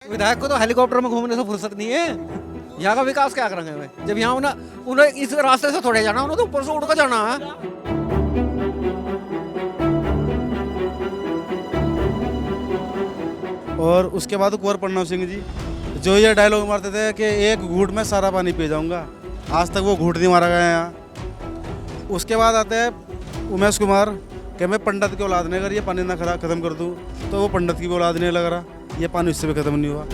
विधायक को तो हेलीकॉप्टर में घूमने से फुर्सत नहीं है। यहाँ का विकास क्या करेंगे वे? जब यहाँ उन्हें इस रास्ते से थोड़े जाना, उन्हें तो ऊपर से उड़ कर जाना है। और उसके बाद कुंवर प्रणव सिंह जी जो ये डायलॉग मारते थे कि एक घूंट में सारा पानी पी जाऊंगा, आज तक वो घूंट नहीं मारा गया यहाँ। उसके बाद आते हैं उमेश कुमार कि मैं पंडित की औलाद नहीं, अगर ये पानी ना खत्म कर दूँ तो वो पंडित की भी औलाद नहीं लग रहा, ये पानी उससे भी खत्म नहीं हुआ।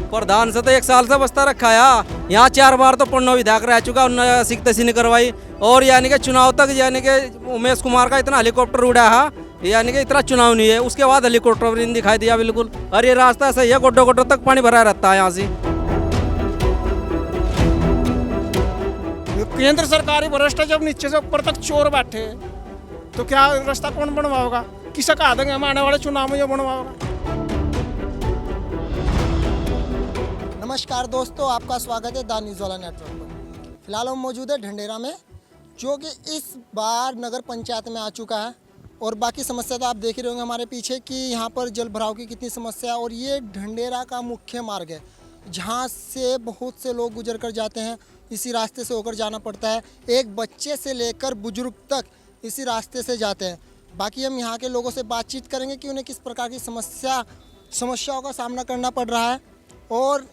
प्रधान से तो 1 साल से बस्ता रखा है, यहाँ 4 बार तो प्रणव विधायक रह चुका, उन्होंने सिख तसी नहीं करवाई। और यानी कि चुनाव तक यानी कि उमेश कुमार का इतना हेलीकॉप्टर उड़ा है, यानी कि इतना चुनाव नहीं है, उसके बाद हेलीकॉप्टर भी नहीं दिखाई दिया बिल्कुल। और ये रास्ता सही है, गोड्डो गोड्डो तक पानी भरा रहता है यहाँ से। केंद्र सरकारी वरिष्ठ जब नीचे से ऊपर तक चोर बैठे तो क्या रास्ता कौन बनवाओगा? किसे कहा देंगे हम आने वाले चुनाव में जो बनवाओगा? नमस्कार दोस्तों, आपका स्वागत है द न्यूज़ वाला नेटवर्क पर। फिलहाल हम मौजूद है ढंढेरा में, जो कि इस बार नगर पंचायत में आ चुका है। और बाकी समस्या तो आप देख ही रहे होंगे हमारे पीछे कि यहाँ पर जल भराव की कितनी समस्या है। और ये ढंढेरा का मुख्य मार्ग है, जहाँ से बहुत से लोग गुजर कर जाते हैं, इसी रास्ते से होकर जाना पड़ता है। एक बच्चे से लेकर बुजुर्ग तक इसी रास्ते से जाते हैं। बाकी हम यहाँ के लोगों से बातचीत करेंगे कि उन्हें किस प्रकार की समस्याओं का सामना करना पड़ रहा है, और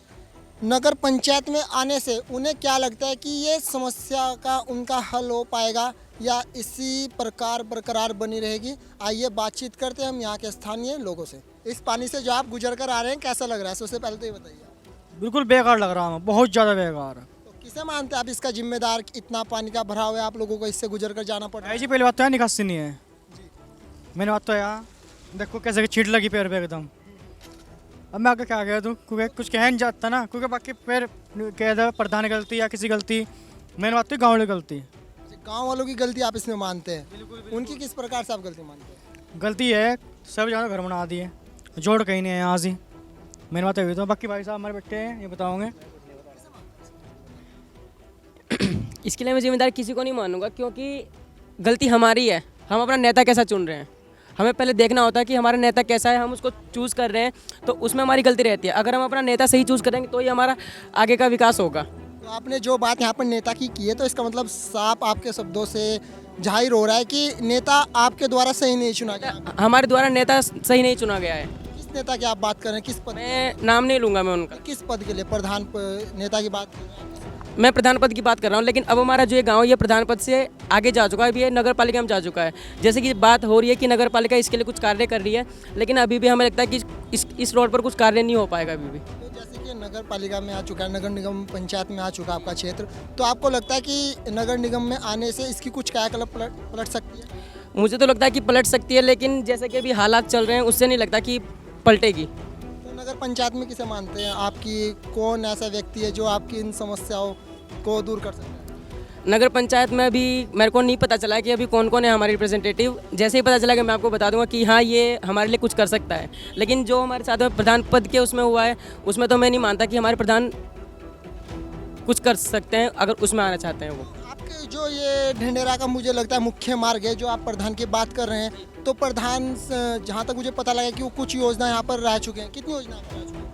नगर पंचायत में आने से उन्हें क्या लगता है कि ये समस्या का उनका हल हो पाएगा या इसी प्रकार बरकरार बनी रहेगी। आइए बातचीत करते हैं हम यहाँ के स्थानीय लोगों से। इस पानी से जो आप गुजर कर आ रहे हैं, कैसा लग रहा है? सबसे पहले तो ये बताइए। बिल्कुल बेकार लग रहा है, बहुत ज़्यादा बेकार। तो किसे मानते हैं आप इसका जिम्मेदार? इतना पानी का भराव है, आप लोगों को इससे गुजर कर जाना पड़ रहा है। जी पहली बात तो है निकासी नहीं है। मैंने बात तो यार देखो कैसे छीट लगी पैर पे एकदम। अब मैं आगे क्या गया दूँ, क्योंकि कुछ कह नहीं जाता ना, क्योंकि बाकी पैर कह दो प्रधान की गलती या किसी गलती। मैंने बात तो गाँव की गलती, गांव वालों की गलती आप इसमें मानते हैं? उनकी किस प्रकार से आप गलती मानते हैं? गलती है सब ज़्यादा घर बना दिए, जोड़ कहीं नहीं है यहाँ से। मैंने बात हुई तो बाकी भाई साहब हमारे बैठे हैं, ये बताओगे। इसके लिए मैं जिम्मेदार किसी को नहीं मानूंगा, क्योंकि गलती हमारी है। हम अपना नेता कैसा चुन रहे हैं, हमें पहले देखना होता है कि हमारा नेता कैसा है, हम उसको चूज़ कर रहे हैं, तो उसमें हमारी गलती रहती है। अगर हम अपना नेता सही चूज़ करेंगे तो ही हमारा आगे का विकास होगा। तो आपने जो बात यहाँ पर नेता की है, तो इसका मतलब साफ आपके शब्दों से जाहिर हो रहा है कि नेता आपके द्वारा सही नहीं चुना गया। हमारे द्वारा नेता सही नहीं चुना गया है। किस नेता की आप बात कर रहे हैं? किस पद? मैं नाम नहीं लूँगा मैं उनका। किस पद के लिए? प्रधान नेता की बात कर रहे हैं? मैं प्रधान पद की बात कर रहा हूँ, लेकिन अब हमारा जो ये गांव ये प्रधान पद से आगे जा चुका है, अभी ये नगर पालिका में जा चुका है। जैसे कि बात हो रही है कि नगर पालिका इसके लिए कुछ कार्य कर रही है, लेकिन अभी भी हमें लगता है कि इस रोड पर कुछ कार्य नहीं हो पाएगा अभी भी। तो जैसे कि नगर पालिका में आ चुका है, नगर निगम पंचायत में आ चुका है आपका क्षेत्र, तो आपको लगता है कि नगर निगम में आने से इसकी कुछ क्रियाकलाप पलट सकती है? मुझे तो लगता है कि पलट सकती है, लेकिन जैसे कि अभी हालात चल रहे हैं उससे नहीं लगता कि पलटेगी। तो नगर पंचायत में किसे मानते हैं आपकी? कौन ऐसा व्यक्ति है जो आपकी इन समस्याओं को दूर कर सकता है? नगर पंचायत में अभी मेरे को नहीं पता चला है कि अभी कौन कौन है हमारे रिप्रेजेंटेटिव। जैसे ही पता चला कि मैं आपको बता दूंगा कि हाँ ये हमारे लिए कुछ कर सकता है। लेकिन जो हमारे साथ में प्रधान पद के उसमें हुआ है, उसमें तो मैं नहीं मानता कि हमारे प्रधान कुछ कर सकते हैं, अगर उसमें आना चाहते हैं वो। आपके जो ये ढंढेरा का मुझे लगता है मुख्य मार्ग है, जो आप प्रधान की बात कर रहे हैं, तो प्रधान जहाँ तक मुझे पता लगा कि वो कुछ योजना यहाँ पर रह चुके हैं। कितनी योजना रह चुकी है?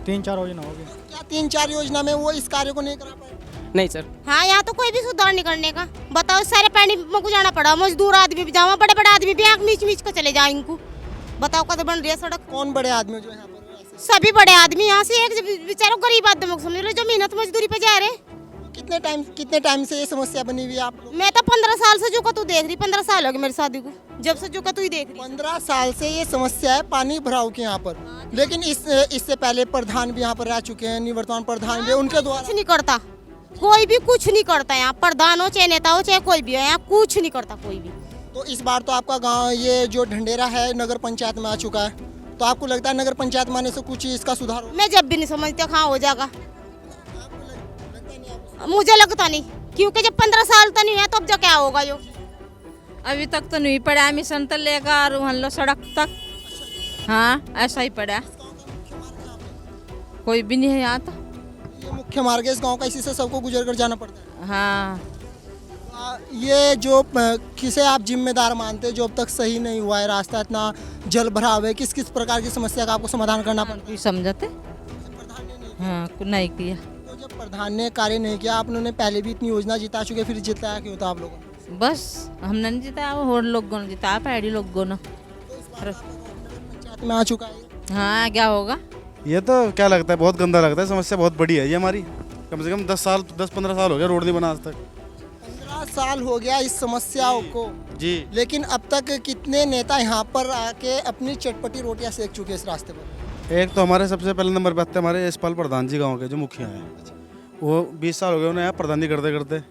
3-4 योजना हो गई। क्या 3-4 योजना में वो इस कार्य को नहीं करा पाए? नहीं सर। हाँ, यहाँ तो कोई भी सुधार नहीं करने का। बताओ, सारे पानी में को जाना पड़ा, मजदूर आदमी भी जाओ, बड़े बड़े आदमी भी आँख मीच मीच कर चले जाए इनको। बताओ कद बन रही है सड़क? कौन बड़े आदमी जो यहाँ पर? सभी बड़े आदमी यहाँ से, एक बेचारों गरीब आदमी को समझ लो जो मेहनत मजदूरी पे जा रहे। कितने टाइम से ये समस्या बनी हुई है आप लोग? मैं तो 15 साल से जो का तू देख रही, 15 साल हो गए मेरी शादी को, जब से जो का तू ही देख रही। 15 साल से ये समस्या है पानी भराव की यहाँ पर। लेकिन इससे पहले प्रधान भी यहाँ पर रह चुके हैं, निवर्तमान प्रधान भी, उनके द्वारा कुछ नहीं करता, कोई भी कुछ नहीं करता यहाँ। प्रधान हो चाहे नेता हो चाहे कोई भी हो, यहाँ कुछ नहीं करता कोई भी। तो इस बार तो आपका गाँव ये जो ढंढेरा है नगर पंचायत में आ चुका है, तो आपको लगता है नगर पंचायत में आने से कुछ इसका सुधार हो? मैं जब भी नहीं समझती कहाँ हो जाएगा, मुझे लगता नहीं, क्योंकि जब 15 साल तो नहीं है तो अब जो क्या होगा जो। अभी तक तो नहीं पड़ा मिशन तो लेकर वहाँ लो सड़क तक। हाँ ऐसा ही पड़ा, कोई भी नहीं है यहाँ तो। ये मुख्य मार्ग है इस गांव का, इसी से सबको गुजर कर जाना पड़ता है। हाँ ये जो किसे आप जिम्मेदार मानते हैं जो अब तक सही नहीं हुआ है, रास्ता इतना जल भराव है, किस किस प्रकार की समस्या का आपको समाधान करना पड़ता कोई समझते है? हाँ कुछ नहीं किया तो जब प्रधान ने कार्य नहीं किया, आप उन्होंने पहले भी इतनी योजना जिता चुके, फिर जिताया क्यों था आप लोगों ने? बस हमने नहीं जिताया, वो और लोगों ने जिताया, पहाड़ी लोगों ने। पंचायत में आ चुका है। हाँ क्या होगा? ये तो क्या लगता है, बहुत गंदा लगता है, समस्या बहुत बड़ी है ये हमारी। कम से कम 10-15 साल हो गया रोड नहीं बना आज तक। 15 साल हो गया इस समस्याओं को जी। लेकिन अब तक कितने नेता यहाँ पर आके अपनी चटपटी रोटियां सेक चुके हैं इस रास्ते पर? एक तो हमारे सबसे पहले नंबर पे आते हैं हमारे यशपाल प्रधान जी गांव के जो मुखिया हैं, वो 20 साल हो गए उन्हें यहाँ प्रधानी करते करते।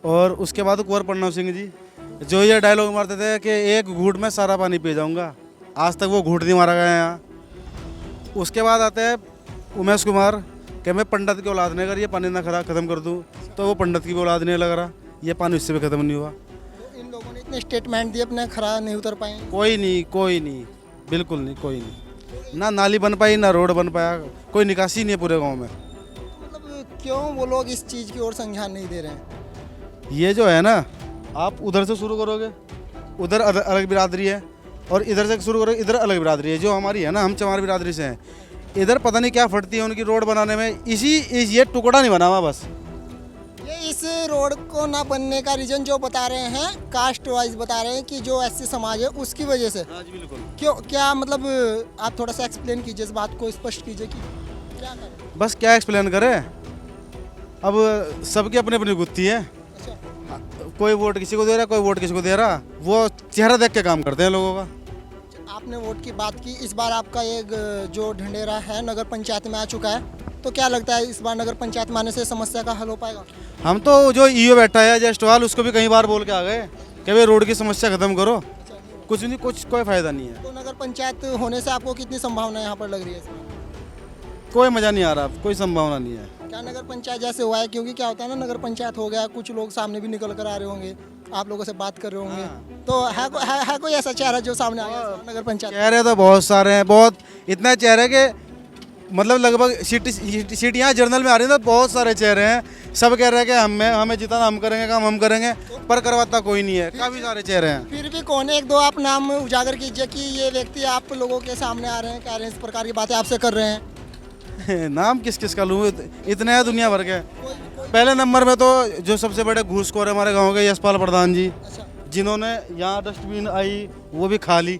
और उसके बाद कुंवर प्रणव सिंह जी जो ये डायलॉग मारते थे कि एक घूंट में सारा पानी पी जाऊँगा, आज तक वो घूंट नहीं मारा गया यहाँ। उसके बाद आते हैं उमेश कुमार कि मैं पंडित की औलाद नहीं, अगर ये पानी ना ख़त्म कर दूँ तो वो पंडित की भी औलाद नहीं लग रहा, ये पानी इससे भी ख़त्म नहीं हुआ। तो इन लोगों ने इतने स्टेटमेंट दिए, अपने खरा नहीं उतर पाए। कोई नहीं, बिल्कुल नहीं, कोई नहीं। ना नाली बन पाई, ना रोड बन पाया, कोई निकासी नहीं है पूरे गांव में। मतलब क्यों वो लोग इस चीज़ की ओर संज्ञान नहीं दे रहे हैं? ये जो है ना, आप उधर से शुरू करोगे, उधर अलग बिरादरी है, और इधर से शुरू करोगे, इधर अलग बिरादरी है। जो हमारी है ना, हम चमार बिरादरी से हैं, इधर पता नहीं क्या फटती है उनकी रोड बनाने में। ये टुकड़ा नहीं बना हुआ बस। ये इस रोड को ना बनने का रीजन जो बता रहे हैं, कास्ट वाइज बता रहे हैं कि जो एससी समाज है उसकी वजह से। हाँ जी बिल्कुल। क्यों, क्या मतलब आप थोड़ा सा एक्सप्लेन कीजिए, इस बात को स्पष्ट कीजिए कि क्या करें? बस क्या एक्सप्लेन करें, अब सबकी अपनी अपनी गुत्थी है। अच्छा, कोई वोट किसी को दे रहा, कोई वोट किसी को दे रहा, वो चेहरा देख के काम करते हैं लोगों का। आपने वोट की बात की, इस बार आपका एक जो ढंढेरा है नगर पंचायत में आ चुका है, तो क्या लगता है इस बार नगर पंचायत में आने से समस्या का हल हो पाएगा? हम तो जो ईओ बैठा है जयसवाल, उसको भी कई बार बोल के आ गए कि भाई रोड की समस्या खत्म करो, कुछ नहीं, कोई फायदा नहीं है। तो नगर पंचायत होने से आपको कितनी संभावना यहाँ पर लग रही है इसमें? कोई मजा नहीं आ रहा, कोई संभावना नहीं है। क्या नगर पंचायत जैसे हुआ है? क्योंकि क्या होता है ना, नगर पंचायत हो गया, कुछ लोग सामने भी निकल कर आ रहे होंगे, आप लोगों से बात कर रहे होंगे, तो है कोई ऐसा चेहरा जो सामने आ गया नगर पंचायत? चेहरे तो बहुत सारे हैं, बहुत इतना चेहरे के मतलब लगभग सीट यहाँ जर्नल में आ रही है, तो बहुत सारे चेहरे हैं। सब कह रहे हैं कि हमें जिताना, हम करेंगे काम, हम करेंगे, पर करवाता कोई नहीं है। काफ़ी सारे चेहरे हैं। फिर भी कौन, एक दो आप नाम उजागर कीजिए कि ये व्यक्ति आप लोगों के सामने आ रहे हैं, कह रहे हैं, इस प्रकार की बातें आपसे कर रहे हैं। नाम किस किस का लूँ, इतने हैं दुनिया भर के। पहले नंबर में तो जो सबसे बड़े घूसखोर है हमारे गांव के यशपाल प्रधान जी, जिन्होंने यहाँ डस्टबिन आई वो भी खाली,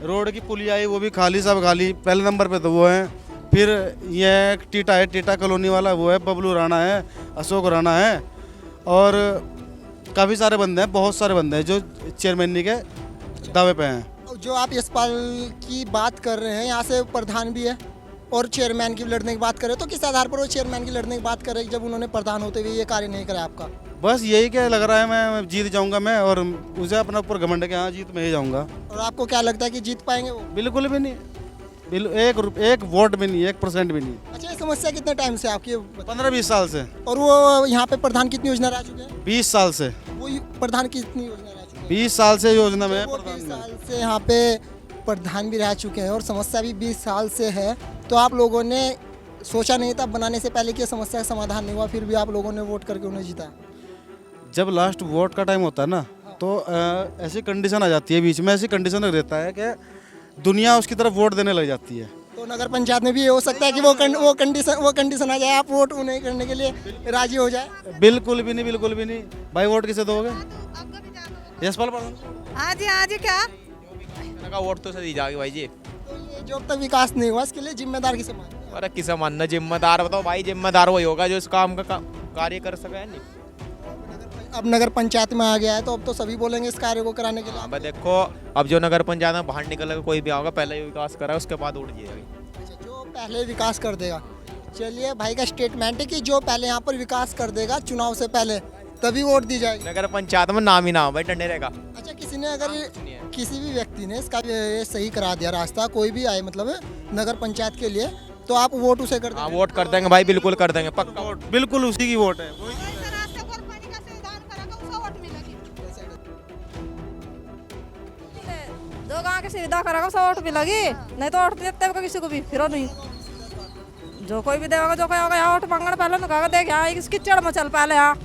रोड की पुली आई वो भी खाली, सब खाली। पहले नंबर पे तो वो हैं। फिर ये टीटा है, टीटा कॉलोनी वाला वो है, बबलू राणा है, अशोक राणा है, और काफ़ी सारे बंदे हैं, बहुत सारे बंदे हैं जो चेयरमैनी के दावे पे हैं। जो आप यशपाल की बात कर रहे हैं, यहाँ से प्रधान भी है और चेयरमैन की लड़ने की बात करें, तो किस आधार पर वो चेयरमैन की लड़ने की बात करें जब उन्होंने प्रधान होते हुए ये कार्य नहीं करा आपका? बस यही क्या लग रहा है, मैं जीत जाऊंगा मैं, और उसे अपना ऊपर घमंड के हाँ जीत में ही जाऊंगा। और आपको क्या लगता है कि जीत पाएंगे वो? बिल्कुल भी नहीं, एक वोट भी नहीं, 1% भी नहीं। अच्छा, ये समस्या कितने टाइम से आपकी? 15-20 साल से। और वो यहाँ पे प्रधान कितनी योजना रह चुके हैं? 20 साल से। वो प्रधान कितनी योजना रह चुके हैं? 20 साल से योजना में है वो प्रधान 20 में। साल से यहाँ पे प्रधान भी रह चुके हैं और समस्या भी 20 साल से है, तो आप लोगों ने सोचा नहीं था बनाने से पहले कि समस्या का समाधान नहीं हुआ, फिर भी आप लोगों ने वोट करके उन्हें जीता? जब लास्ट वोट का टाइम होता है ना, तो ऐसी कंडीशन आ जाती है, बीच में ऐसी कंडीशन रख देता है कि दुनिया उसकी तरफ वोट देने लग जाती है। तो नगर पंचायत में भी ये हो सकता है कि वो कंडीशन आ जाए, आप वोट उन्हें करने के लिए राजी हो जाए? बिल्कुल भी नहीं, बिल्कुल भी नहीं भाई। वोट किसे दोगे? यशपाल प्रधान। हाँ जी क्या का वोट तो सही जाएगी भाई जी। तो ये जो अब तक विकास नहीं हुआ, इसके लिए जिम्मेदार किसे मानते हैं? अरे किसे मानना जिम्मेदार, बताओ भाई। जिम्मेदार वही होगा जो इस काम का कार्य कर सके। नहीं अब नगर पंचायत में आ गया है, तो अब तो सभी बोलेंगे इस कार्य को कराने के लिए। अब देखो, अब जो नगर पंचायत में बाहर निकलेगा कोई भी आएगा, पहले ही विकास करा उसके बाद उठ जाएगी। अच्छा, जो पहले विकास कर देगा। चलिए, भाई का स्टेटमेंट है कि जो पहले यहाँ पर विकास कर देगा चुनाव से पहले, तभी वोट दी जाएगी। नगर पंचायत में नाम ही नाम भाई ढंढेरे का। अच्छा, किसी ने अगर किसी भी व्यक्ति ने इसका ये सही करा दिया रास्ता, कोई भी आए मतलब नगर पंचायत के लिए, तो आप वोट उसे कर हाँ, देंगे? वोट कर देंगे भाई, बिल्कुल कर देंगे, पक्का वोट। बिल्कुल उसी की वोट है। दो गाँव की सुविधा करेगा सो वोट मिलेगी, नहीं तो वोट देते हैं किसी को भी, फिर नहीं। जो कोई भी देगा, जो कोई होगा यहाँ वोट मांगना, पहले ना कहा देख यहाँ इसकी चढ़ मचल पहले यहाँ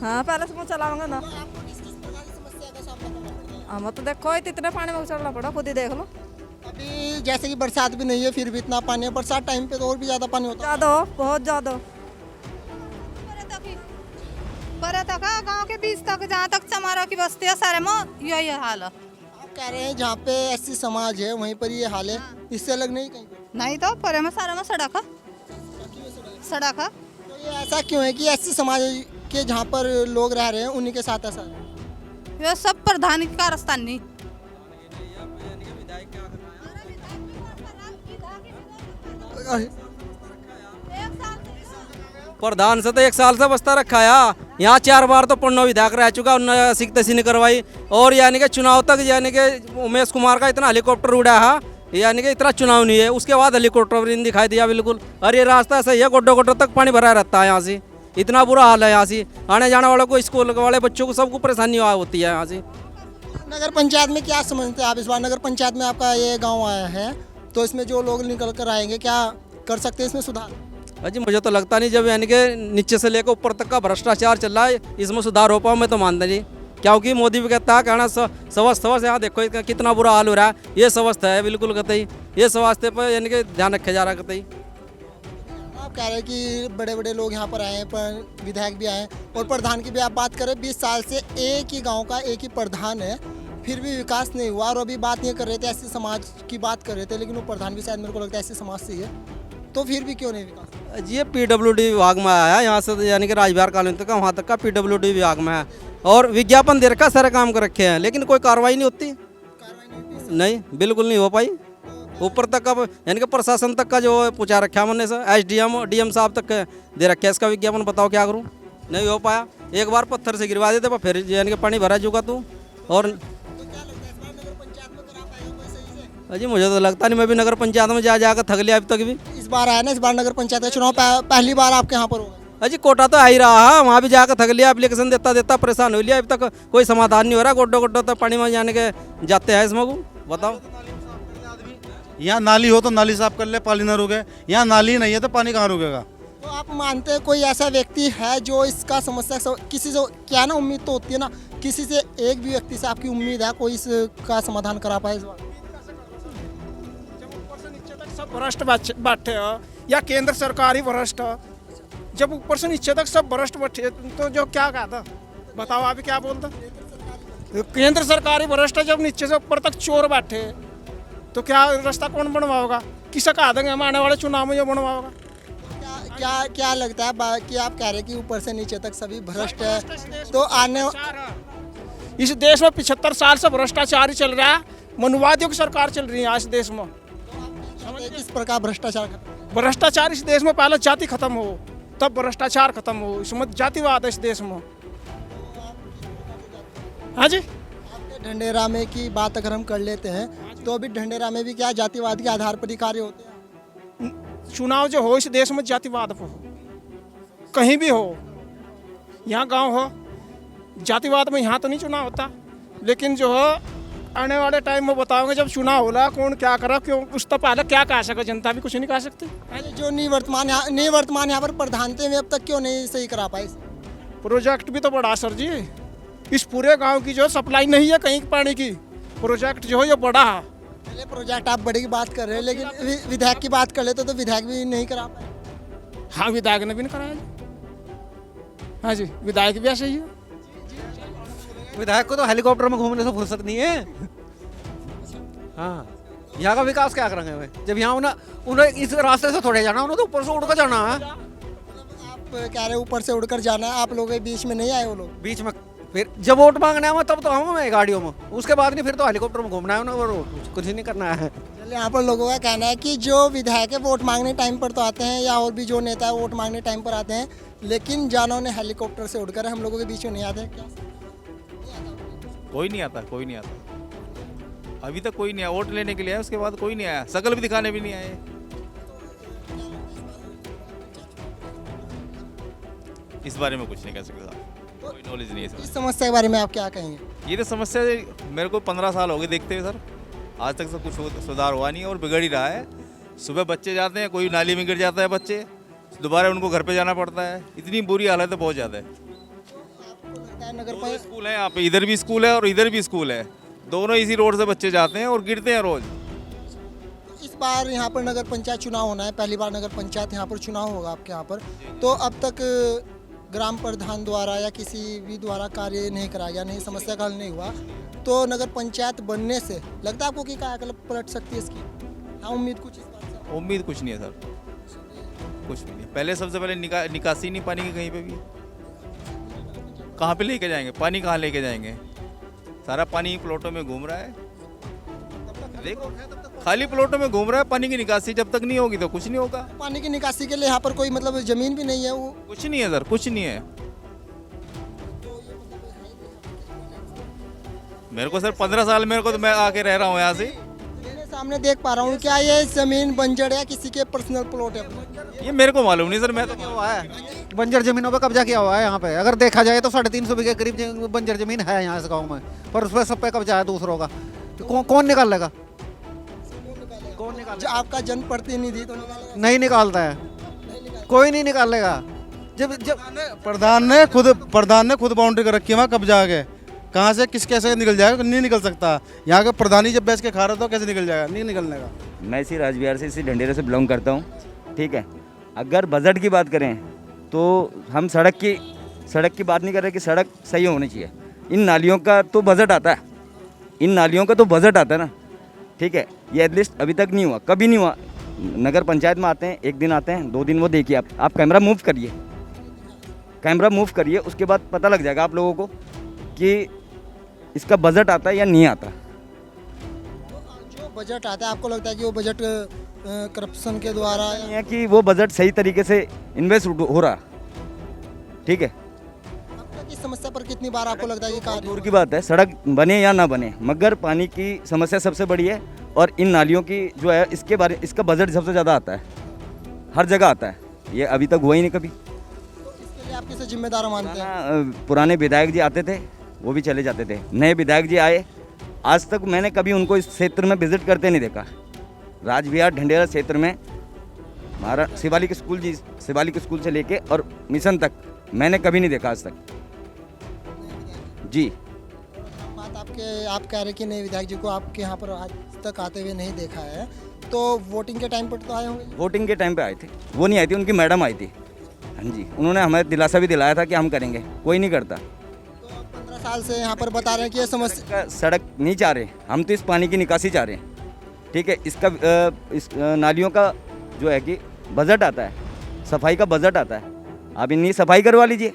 हाँ पहले से चलाऊंगा ना। आपको किस किस प्रकार की समस्या का सामना करना पड़ता है? हम तो देखो इतने पानी में चलना पड़ा, खुद ही देख लो। अभी जैसे कि बरसात भी नहीं है फिर भी इतना पानी है, बरसात टाइम पे तो और भी ज़्यादा पानी होता है। ज़्यादा हो, बहुत ज़्यादा हो। पर तक गांव के बीच तक जहाँ तक चमारा की बस्ती है सारे में यही हाल है। आप कह रहे हैं जहाँ पे एससी समाज है वहीं पर ये हाल है, इससे अलग नहीं कहीं पे? नहीं तो परे में सारे में सड़क है, सड़क है। तो ये ऐसा क्यों है कि एससी समाज के जहाँ पर लोग रह रहे हैं उन्हीं के साथ ऐसा है? ये सब प्रधान का रास्ता नहीं। प्रधान से तो 1 साल से बस्ता रखा है। यहाँ 4 बार तो पन्नो विधायक रह चुका, उन्होंने सिख तसी नहीं करवाई। और यानी कि चुनाव तक यानी कि उमेश कुमार का इतना हेलीकॉप्टर उड़ा है, यानी कि इतना चुनाव नहीं है, उसके बाद हेलीकॉप्टर भी नहीं दिखाई दिया बिल्कुल। और ये रास्ता सही है, गोड्डो गोड्डो तक पानी भरा रहता है यहाँ से, इतना बुरा हाल है यहाँ से। आने जाने वालों को, स्कूल वाले बच्चों को, सबको परेशानी होती है यहाँ से। नगर पंचायत में क्या समझते हैं आप? इस बार नगर पंचायत में आपका ये गाँव आया है तो इसमें जो लोग निकल कर आएंगे क्या कर सकते हैं इसमें सुधार? अजी मुझे तो लगता नहीं, जब यानी कि नीचे से लेकर ऊपर तक का भ्रष्टाचार चल रहा है, इसमें सुधार हो पाओ मैं तो मानता नहीं। क्योंकि मोदी भी कहता है कहना स्वस्थ यहाँ देखो कितना बुरा हाल हो रहा है, ये स्वस्थ है बिल्कुल कतई, ये स्वास्थ्य पर यानी कि ध्यान रखा जा रहा है कतई। आप कह रहे हैं कि बड़े बड़े लोग यहाँ पर आए हैं, पर विधायक भी आए हैं, और प्रधान की भी आप बात करें 20 साल से एक ही गाँव का एक ही प्रधान है, फिर भी विकास नहीं हुआ। और अभी बात ये कर रहे थे ऐसे समाज की बात कर रहे थे, लेकिन वो प्रधान भी शायद मेरे को लगता है ऐसे समाज से ही है, तो फिर भी क्यों नहीं विकास? ये PWD विभाग में आया है, यहाँ से यानी कि राजविहार कॉलोनी तक का, वहाँ तक का PWD विभाग में है। और विज्ञापन दे रखा, सारे काम कर रखे हैं, लेकिन कोई कार्रवाई नहीं होती। नहीं, बिल्कुल नहीं हो पाई। ऊपर तक का यानी कि प्रशासन तक का जो पूछा रखा है हमने से, SDM DM साहब तक दे रखे है इसका विज्ञापन, बताओ क्या करूँ? नहीं हो पाया। एक बार पत्थर से गिरवा देते, फिर यानी कि पानी भरा चुका तू। और अजी मुझे तो लगता नहीं, मैं भी नगर पंचायत में जाकर थक लिया अभी तक भी। इस बार आया ना, इस बार नगर पंचायत का चुनाव पहली बार आपके यहाँ पर होगा? अजी कोटा तो आ ही रहा है, वहाँ भी जाकर थक लिया, एप्लीकेशन देता देता परेशान हो लिया, अभी तक कोई समाधान नहीं हो रहा। गोड्डो गोड्डो तक पानी में जाने के जाते हैं इसमें को, बताओ। यहाँ नाली हो तो नाली साफ कर ले, पानी ना रुके। यहाँ नाली नहीं है तो पानी कहाँ रुकेगा? तो आप मानते हैं कोई ऐसा व्यक्ति है जो इसका समस्या किसी से, क्या ना उम्मीद तो होती है ना, किसी से एक भी व्यक्ति से आपकी उम्मीद है कोई इसका समाधान करा पाए इस बार? सब भ्रष्ट बैठे हो या केंद्र सरकार ही भ्रष्ट हो, जब ऊपर से नीचे तक सब भ्रष्ट बैठे तो जो क्या कहा था बताओ, आप क्या बोलते? केंद्र सरकार ही भ्रष्ट है, जब नीचे से ऊपर तक चोर बैठे तो क्या रास्ता कौन बनवाओगा? किसे कहा देंगे हम आने वाले चुनाव में जो बनवाओगा? क्या लगता है कि आप कह रहे हैं कि ऊपर से नीचे तक सभी भ्रष्ट है, तो आने इस देश में 75 साल से भ्रष्टाचार ही चल रहा है, मनुवादियों की सरकार चल रही है इस देश में। किस प्रकार भ्रष्टाचार खत्म? भ्रष्टाचार इस देश में पहले जाति खत्म हो तब भ्रष्टाचार खत्म हो, इसमें जातिवाद है इस देश में। हाँ जी, आपके ढंडेरा में की बात अगर हम कर लेते हैं तो अभी ढंडेरा में भी क्या जातिवाद के आधार पर ही कार्य होते हैं? चुनाव जो हो इस देश में जातिवाद पर हो, कहीं भी हो, यहाँ गांव हो, जातिवाद में यहाँ तो नहीं चुनाव होता, लेकिन जो हो आने वाले टाइम में बताओगे जब चुनाव होला कौन क्या करा, क्यों उस तो पहले क्या कह सके, जनता भी कुछ नहीं कह सकती। जो निवर्तमान यहाँ पर प्रधान थे वे अब तक क्यों नहीं सही करा पाए? प्रोजेक्ट भी तो बड़ा सर जी, इस पूरे गांव की जो सप्लाई नहीं है कहीं पानी की, प्रोजेक्ट जो है ये बड़ा है। पहले प्रोजेक्ट आप बड़े की बात कर रहे हैं, लेकिन विधायक की बात कर लेते तो विधायक भी नहीं करा पाए। हाँ, विधायक ने भी नहीं कराया जी। हाँ जी, विधायक भी ऐसे ही है। विधायक को तो हेलीकॉप्टर में घूमने से फुर्सत नहीं है। हाँ, यहाँ का विकास क्या करेंगे वे, जब यहाँ उन्हें इस रास्ते से थोड़े जाना, उन्हें तो ऊपर से उड़कर जाना है। आप कह रहे ऊपर से उड़कर जाना है, आप लोग बीच में नहीं आए? वो लोग बीच में फिर जब वोट मांगने आए तब तो हम गाड़ियों में, उसके बाद नहीं, फिर तो हेलीकॉप्टर में घूमना है उन्हें और कुछ नहीं करना है। चलिए, यहाँ पर लोगों का कहना है कि जो विधायक है वोट मांगने टाइम पर तो आते हैं, या और भी जो नेता है वोट मांगने टाइम पर आते हैं, लेकिन जाना ने हेलीकॉप्टर से उड़कर हम लोगों के बीच में नहीं आते। क्या कोई नहीं आता, कोई नहीं आता, अभी तक कोई नहीं आया। वोट लेने के लिए आया, उसके बाद कोई नहीं आया, शकल भी दिखाने भी नहीं आए। इस बारे में कुछ नहीं कह सकते साहब, कोई नॉलेज नहीं है। इस समस्या के बारे में आप क्या कहेंगे? ये तो समस्या मेरे को 15 साल हो गए देखते हुए सर, आज तक सब कुछ सुधार हुआ नहीं है और बिगड़ ही रहा है। सुबह बच्चे जाते हैं, कोई नाली में गिर जाता है बच्चे, दोबारा उनको घर पे जाना पड़ता है, इतनी बुरी हालत है, बहुत ज़्यादा है। है नगर दोनों स्कूल है यहाँ पे, इधर भी स्कूल है और इधर भी स्कूल है, दोनों इसी रोड से बच्चे जाते हैं और गिरते हैं रोज। इस बार यहाँ पर नगर पंचायत चुनाव होना है, पहली बार नगर पंचायत यहाँ पर चुनाव होगा आपके यहाँ पर, तो अब तक ग्राम प्रधान द्वारा या किसी भी द्वारा कार्य नहीं कराया गया, नहीं समस्या का हल नहीं हुआ, तो नगर पंचायत बनने से लगता है आपको कि कायाकल्प पलट सकती है इसकी? हाँ, उम्मीद कुछ इस बात से? उम्मीद कुछ नहीं है सर, कुछ भी नहीं। पहले सबसे पहले निकासी नहीं पानी की कहीं पे भी, कहाँ पे लेके जाएंगे पानी, कहाँ लेके जाएंगे? सारा पानी प्लॉटों में घूम रहा है, देखो खाली प्लॉटों में घूम रहा है। पानी की निकासी जब तक नहीं होगी तो कुछ नहीं होगा। पानी की निकासी के लिए यहाँ पर कोई मतलब जमीन भी नहीं है, वो कुछ नहीं है सर, कुछ नहीं है। मेरे को सर 15 साल मेरे को, तो मैं आके रह रहा हूँ यहाँ से, मेरे सामने देख पा रहा हूँ। क्या ये जमीन बंजर है, किसी के पर्सनल प्लॉट है? ये मेरे को मालूम नहीं सर, मैं तो हुआ है बंजर जमीनों पे कब्जा किया हुआ है यहाँ पे। अगर देखा जाए तो 350 बीघे करीब बंजर जमीन है यहाँ इस गांव में, पर उस पर सब पे कब्जा है दूसरों का। तो कौन निकाल लेगा? कौन निकालेगा? आपका जनप्रतिनिधि तो निकालेगा? नहीं निकालता है, कोई नहीं निकालेगा। जब प्रधान ने खुद बाउंड्री कर रखी है, वहाँ कब्जा आगे कहाँ से किस कैसे निकल जाएगा? नहीं निकल सकता। यहाँ का प्रधान ही जब बैठ के खा रहा था कैसे निकल जाएगा? नहीं निकलने का। मैं इसी राजविहार से, इसी ढंडेरा से बिलोंग करता हूँ, ठीक है। अगर बजट की बात करें तो हम सड़क की बात नहीं कर रहे कि सड़क सही होनी चाहिए। इन नालियों का तो बजट आता है, इन नालियों का तो बजट आता है ना, ठीक है। ये एटलीस्ट अभी तक नहीं हुआ, कभी नहीं हुआ। नगर पंचायत में आते हैं, 1 दिन आते हैं, 2 दिन वो देखिए आप कैमरा मूव करिए, उसके बाद पता लग जाएगा आप लोगों को कि इसका बजट आता है या नहीं आता। जो बजट आता है आपको लगता है कि वो बजट करप्शन के द्वारा नहीं है कि वो बजट सही तरीके से इन्वेस्ट हो रहा, ठीक है। की समस्या पर कितनी बार आपको लगता है कि कार्य? दूर की बात है, सड़क बने या ना बने, मगर पानी की समस्या सबसे बड़ी है। और इन नालियों की जो है इसका बजट सबसे ज़्यादा आता है, हर जगह आता है। ये अभी तक हुआ ही नहीं कभी। तो इसके लिए आप किसे जिम्मेदार मानते हैं? पुराने विधायक जी आते थे, वो भी चले जाते थे, नए विधायक जी आए, आज तक मैंने कभी उनको इस क्षेत्र में विजिट करते नहीं देखा। राजविहार ढंडेरा क्षेत्र में हमारा शिवालिक स्कूल से लेके और मिशन तक मैंने कभी नहीं देखा आज तक जी। बात आप कह रहे कि नए विधायक जी को आपके यहाँ पर आज तक आते हुए नहीं देखा है, तो वोटिंग के टाइम पर तो आए होंगे? वोटिंग के टाइम पे आए थे, वो नहीं आई थी, उनकी मैडम आई थी। हाँ जी, उन्होंने हमें दिलासा भी दिलाया था कि हम करेंगे, कोई नहीं करता। तो 15 साल से यहाँ पर बता रहे हैं कि ये समस्या, सड़क नहीं चाह रहे हम, तो इस पानी की निकासी चाह रहे हैं, ठीक है। इस नालियों का जो है कि बजट आता है, सफाई का बजट आता है, आप इन्हीं सफाई करवा लीजिए।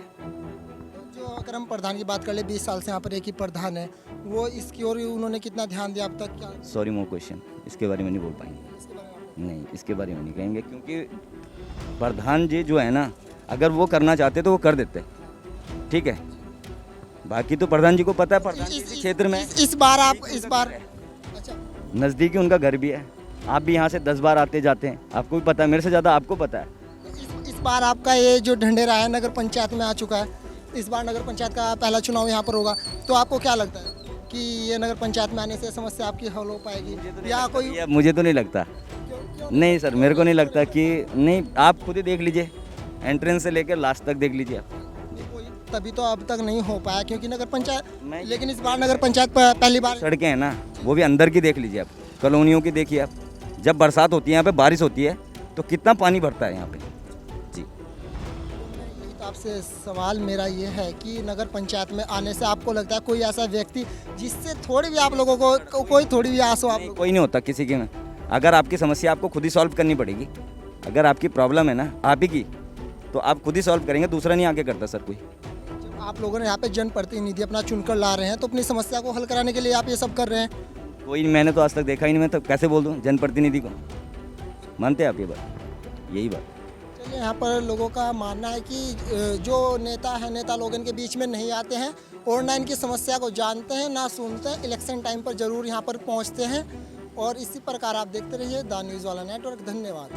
जो अगर हम प्रधान की बात कर ले, 20 साल से यहाँ पर एक ही प्रधान है, वो इसकी ओर उन्होंने कितना ध्यान दिया अब तक? क्या सॉरी मोर क्वेश्चन, इसके बारे में नहीं बोल पाएंगे, नहीं इसके बारे में नहीं कहेंगे, क्योंकि प्रधान जी जो है ना, अगर वो करना चाहते तो वो कर देते, ठीक है। बाकी तो प्रधान जी को पता है, प्रधान जी इस क्षेत्र में इस बार अच्छा, नज़दीकी उनका घर भी है, आप भी यहाँ से 10 बार आते जाते हैं, आपको भी पता है, मेरे से ज़्यादा आपको पता है। इस बार आपका ये जो ढंडेरा है नगर पंचायत में आ चुका है, इस बार नगर पंचायत का पहला चुनाव यहाँ पर होगा, तो आपको क्या लगता है कि ये नगर पंचायत में आने से समस्या आपकी हल हो पाएगी या कोई? मुझे तो नहीं लगता, नहीं सर, मेरे को नहीं लगता कि नहीं। आप खुद ही देख लीजिए, एंट्रेंस से लेकर लास्ट तक देख लीजिए आप। तभी तो अब तक नहीं हो पाया क्योंकि नगर पंचायत, लेकिन इस बार नगर पंचायत पहली बार। सड़कें हैं ना, वो भी अंदर की देख लीजिए आप, कॉलोनियों की देखिए आप। जब बरसात होती है यहाँ पे, बारिश होती है, तो कितना पानी भरता है यहाँ पे जी। तो आपसे सवाल मेरा ये है कि नगर पंचायत में आने से आपको लगता है कोई ऐसा व्यक्ति जिससे थोड़ी भी आप लोगों को कोई थोड़ी भी आस हो? आप कोई नहीं होता किसी के में। अगर आपकी समस्या आपको खुद ही सॉल्व करनी पड़ेगी, अगर आपकी प्रॉब्लम है ना आप ही की, तो आप खुद ही सॉल्व करेंगे, दूसरा नहीं आके करता सर कोई। आप लोगों ने यहाँ पे जनप्रतिनिधि अपना चुनकर ला रहे हैं, तो अपनी समस्या को हल कराने के लिए आप ये सब कर रहे हैं? कोई, मैंने तो आज तक देखा ही नहीं, मैं तो कैसे बोल दूँ जनप्रतिनिधि को? मानते हैं आप ये बात? यही बात। चलिए, यहाँ पर लोगों का मानना है कि जो नेता लोग इनके बीच में नहीं आते हैं और ना इनकी समस्या को जानते हैं ना सुनते हैं, इलेक्शन टाइम पर ज़रूर यहाँ पर पहुँचते हैं। और इसी प्रकार आप देखते रहिए द न्यूज़ वाला नेटवर्क। धन्यवाद।